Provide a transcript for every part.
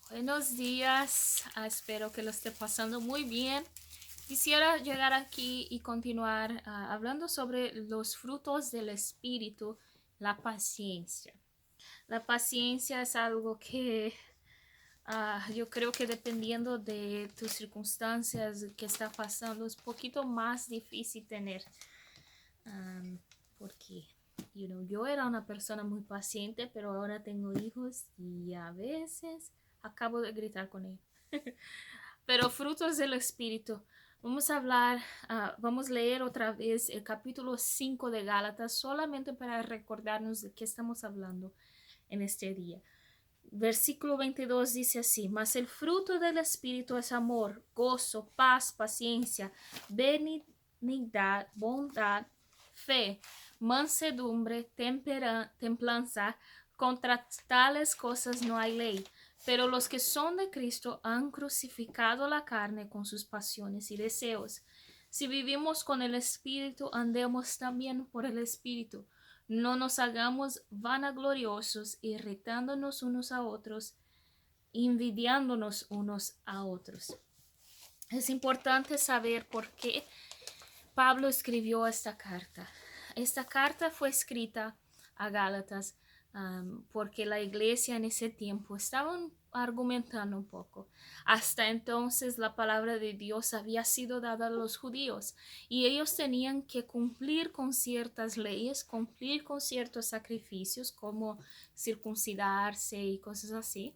Buenos días, espero que lo esté pasando muy bien. Quisiera llegar aquí y continuar hablando sobre los frutos del espíritu, la paciencia. La paciencia es algo que yo creo que dependiendo de tus circunstancias que está pasando es un poquito más difícil tener. Um, porque yo era una persona muy paciente, pero ahora tengo hijos y a veces acabo de gritar con ellos. Pero frutos del Espíritu. Vamos a hablar, vamos a leer otra vez el capítulo 5 de Gálatas, solamente para recordarnos de qué estamos hablando en este día. Versículo 22 dice así: mas el fruto del Espíritu es amor, gozo, paz, paciencia, benignidad, bondad, fe, mansedumbre, templanza. Contra tales cosas no hay ley. Pero los que son de Cristo han crucificado la carne con sus pasiones y deseos. Si vivimos con el Espíritu, andemos también por el Espíritu. No nos hagamos vanagloriosos, irritándonos unos a otros, envidiándonos unos a otros. Es importante saber por qué Pablo escribió esta carta. Esta carta fue escrita a Gálatas porque la iglesia en ese tiempo estaban argumentando un poco. Hasta entonces la palabra de Dios había sido dada a los judíos y ellos tenían que cumplir con ciertas leyes, cumplir con ciertos sacrificios como circuncidarse y cosas así,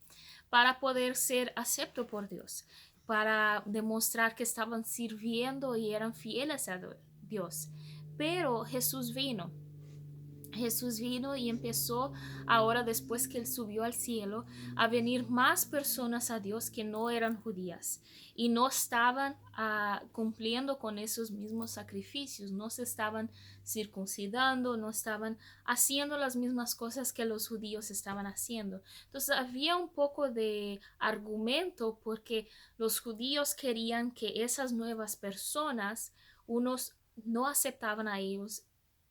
para poder ser acepto por Dios, para demostrar que estaban sirviendo y eran fieles a Dios. Pero Jesús vino y empezó ahora, después que él subió al cielo, a venir más personas a Dios que no eran judías y no estaban cumpliendo con esos mismos sacrificios, no se estaban circuncidando, no estaban haciendo las mismas cosas que los judíos estaban haciendo. Entonces había un poco de argumento porque los judíos querían que esas nuevas personas, unos no aceptaban a ellos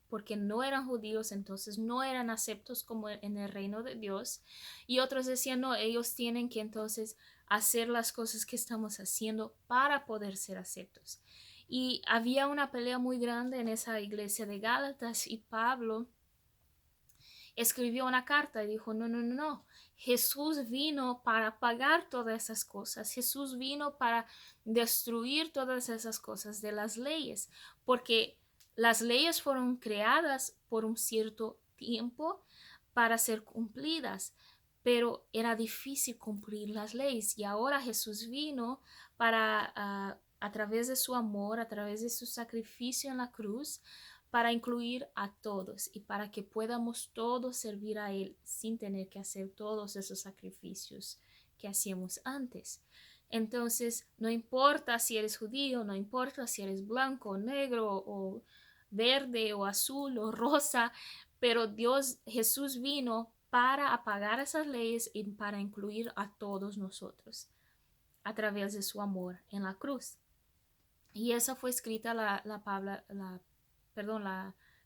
porque no eran judíos, entonces no eran aceptos como en el reino de Dios. Y otros decían, no, ellos tienen que entonces hacer las cosas que estamos haciendo para poder ser aceptos. Y había una pelea muy grande en esa iglesia de Gálatas y Pablo escribió una carta y dijo, no, no, no, no. Jesús vino para pagar todas esas cosas. Jesús vino para destruir todas esas cosas de las leyes, porque las leyes fueron creadas por un cierto tiempo para ser cumplidas, pero era difícil cumplir las leyes y ahora Jesús vino para, a través de su amor, a través de su sacrificio en la cruz, para incluir a todos y para que podamos todos servir a Él sin tener que hacer todos esos sacrificios que hacíamos antes. Entonces, no importa si eres judío, no importa si eres blanco, negro o verde o azul o rosa, pero Jesús vino para apagar esas leyes y para incluir a todos nosotros a través de su amor en la cruz. Y esa fue escrita la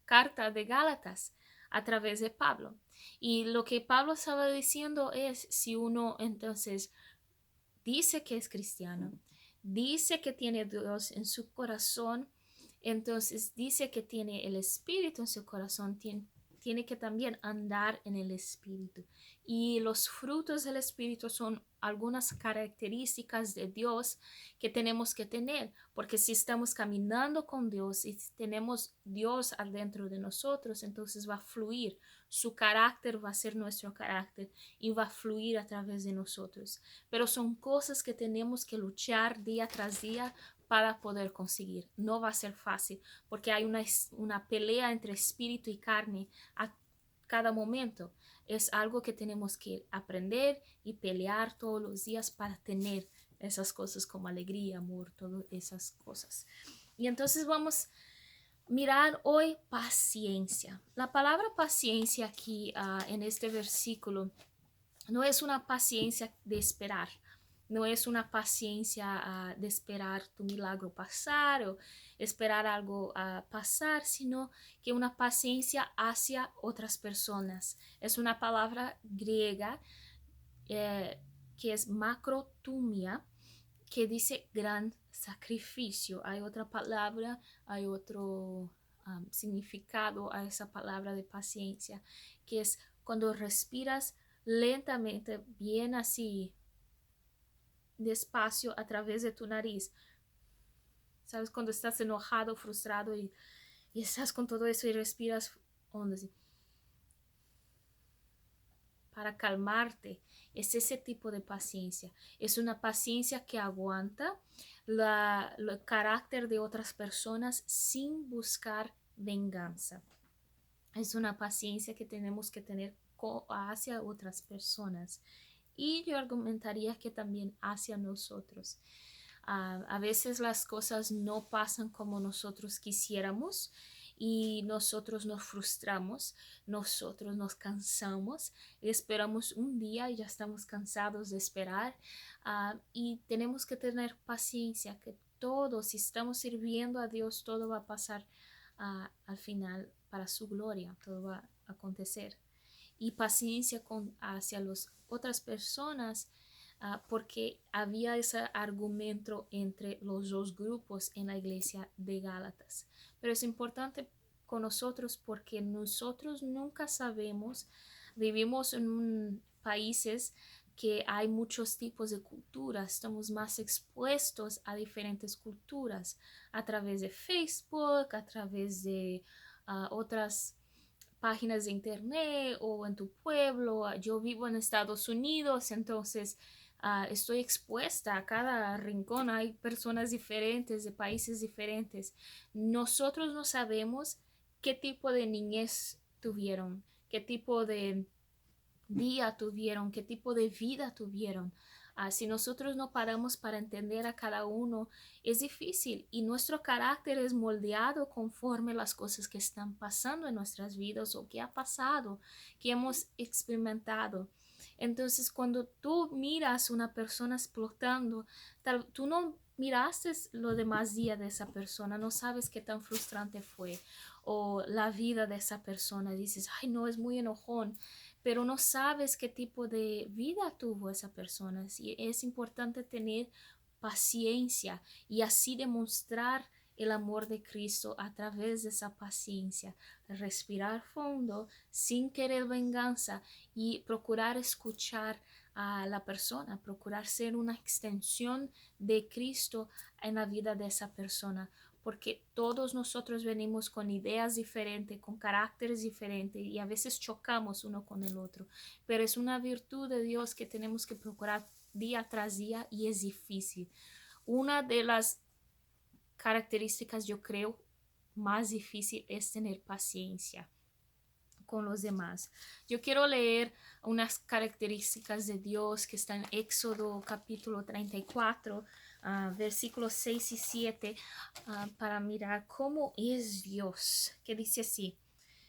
carta de Gálatas a través de Pablo. Y lo que Pablo estaba diciendo es, si uno entonces dice que es cristiano, dice que tiene Dios en su corazón, entonces dice que tiene el Espíritu en su corazón, tiene que también andar en el Espíritu. Y los frutos del Espíritu son algunas características de Dios que tenemos que tener, porque si estamos caminando con Dios y tenemos Dios adentro de nosotros, entonces va a fluir, su carácter va a ser nuestro carácter y va a fluir a través de nosotros. Pero son cosas que tenemos que luchar día tras día para poder conseguir. No va a ser fácil porque hay una pelea entre espíritu y carne a cada momento. Es algo que tenemos que aprender y pelear todos los días para tener esas cosas como alegría, amor, todas esas cosas. Y entonces vamos a mirar hoy paciencia. La palabra paciencia aquí en este versículo no es una paciencia de esperar, no es una paciencia de esperar tu milagro pasar o esperar algo pasar, sino que una paciencia hacia otras personas. Es una palabra griega, eh, que es macrotumia, que dice gran sacrificio. Hay otra palabra, hay otro significado a esa palabra de paciencia, que es cuando respiras lentamente, bien así, despacio a través de tu nariz. ¿Sabes? Cuando estás enojado, frustrado y estás con todo eso y respiras hondo así, para calmarte. Es ese tipo de paciencia. Es una paciencia que aguanta el carácter de otras personas sin buscar venganza. Es una paciencia que tenemos que tener hacia otras personas. Y yo argumentaría que también hacia nosotros. A veces las cosas no pasan como nosotros quisiéramos y nosotros nos frustramos, nosotros nos cansamos, esperamos un día y ya estamos cansados de esperar, y tenemos que tener paciencia que todo, si estamos sirviendo a Dios, todo va a pasar al final para su gloria, todo va a acontecer. Y paciencia hacia las otras personas, porque había ese argumento entre los dos grupos en la iglesia de Gálatas. Pero es importante con nosotros porque nosotros nunca sabemos, vivimos en países que hay muchos tipos de culturas, estamos más expuestos a diferentes culturas a través de Facebook, a través de otras páginas de internet o en tu pueblo. Yo vivo en Estados Unidos, entonces estoy expuesta a cada rincón. Hay personas diferentes, de países diferentes. Nosotros no sabemos qué tipo de niñez tuvieron, qué tipo de día tuvieron, qué tipo de vida tuvieron. Si nosotros no paramos para entender a cada uno, es difícil y nuestro carácter es moldeado conforme las cosas que están pasando en nuestras vidas o que ha pasado, que hemos experimentado. Entonces, cuando tú miras una persona explotando, tú no miraste los demás días de esa persona, no sabes qué tan frustrante fue o la vida de esa persona. Dices, ay, no, es muy enojón, pero no sabes qué tipo de vida tuvo esa persona. Y es importante tener paciencia y así demostrar el amor de Cristo a través de esa paciencia. Respirar fondo sin querer venganza y procurar escuchar a la persona, procurar ser una extensión de Cristo en la vida de esa persona, porque todos nosotros venimos con ideas diferentes, con caracteres diferentes y a veces chocamos uno con el otro, pero es una virtud de Dios que tenemos que procurar día tras día y es difícil. Una de las características, yo creo, más difícil es tener paciencia con los demás. Yo quiero leer unas características de Dios que están en Éxodo capítulo 34, versículos 6 y 7, para mirar cómo es Dios, que dice así: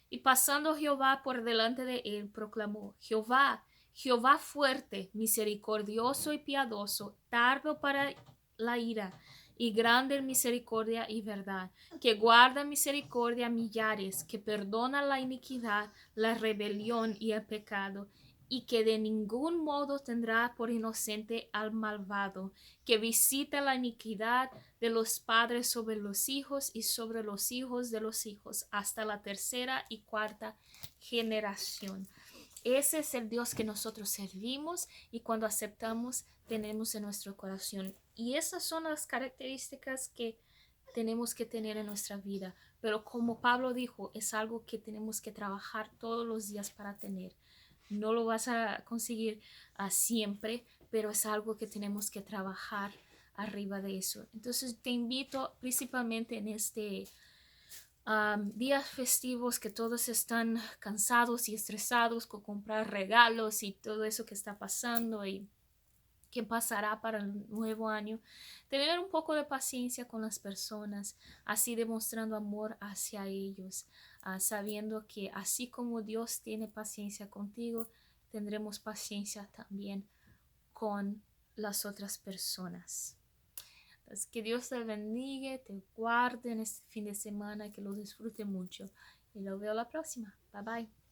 y pasando Jehová por delante de él, proclamó: Jehová, Jehová fuerte, misericordioso y piadoso, tardo para la ira, y grande en misericordia y verdad, que guarda misericordia a millares, que perdona la iniquidad, la rebelión y el pecado, y que de ningún modo tendrá por inocente al malvado, que visita la iniquidad de los padres sobre los hijos y sobre los hijos de los hijos, hasta la tercera y cuarta generación. Ese es el Dios que nosotros servimos y cuando aceptamos tenemos en nuestro corazón. Y esas son las características que tenemos que tener en nuestra vida. Pero como Pablo dijo, es algo que tenemos que trabajar todos los días para tener. No lo vas a conseguir siempre, pero es algo que tenemos que trabajar arriba de eso. Entonces te invito principalmente en este días festivos que todos están cansados y estresados con comprar regalos y todo eso que está pasando y que pasará para el nuevo año, tener un poco de paciencia con las personas, así demostrando amor hacia ellos, sabiendo que así como Dios tiene paciencia contigo, tendremos paciencia también con las otras personas. Entonces, que Dios te bendiga, te guarde en este fin de semana, que lo disfrute mucho. Y lo veo la próxima. Bye bye.